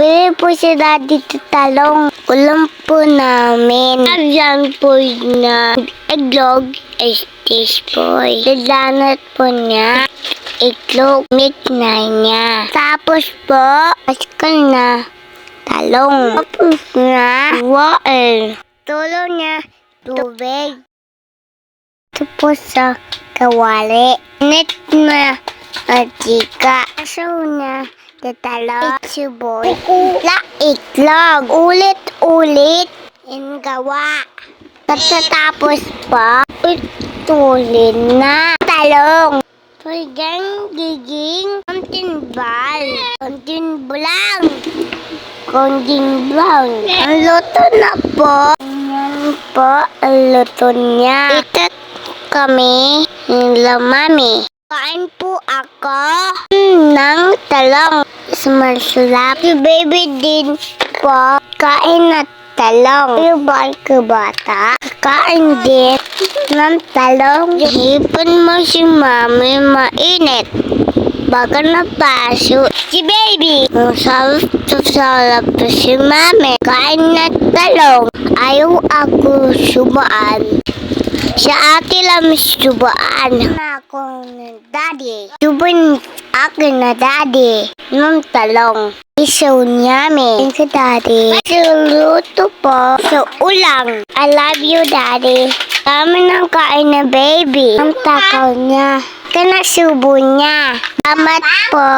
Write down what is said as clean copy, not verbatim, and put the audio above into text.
Bili po si Daddy talong. Ulam po namin. Ayan po na itlog. Stage po. Lalanat po niya. Itlog. Meat na niya. Tapos po, maskal na talong. Tapos na wael. Tulo niya tubig. Tapos sa kawali. Init na chika. Asaw na tatalo. Siboy. Itlog. Ulit-ulit. Gawa. Pagkatapos pa, itulin na. Talong. Pwedeng giging konting bal. Konting bulang. Konting brown. Ang luto na po. Yan po ang luto niya. Ito kami nila mami. Kain po ako ng talong. Sumasulap. Si baby din po kain na talong. Yung bata kain din ng talong. Hipon mo si mami mainit. Baka napaso si baby. Salap si mami. Kain na talong. Ayaw ako subaan. Sa akin lang subaan. Ako ng daddy. Subin akin na daddy. Ng talong. Isaw niyamin. Thank you, daddy. Luto po sa ulang. I love you, daddy. Kami nang kain na baby. Ang takaw niya. Kanasubo niya. Salamat po.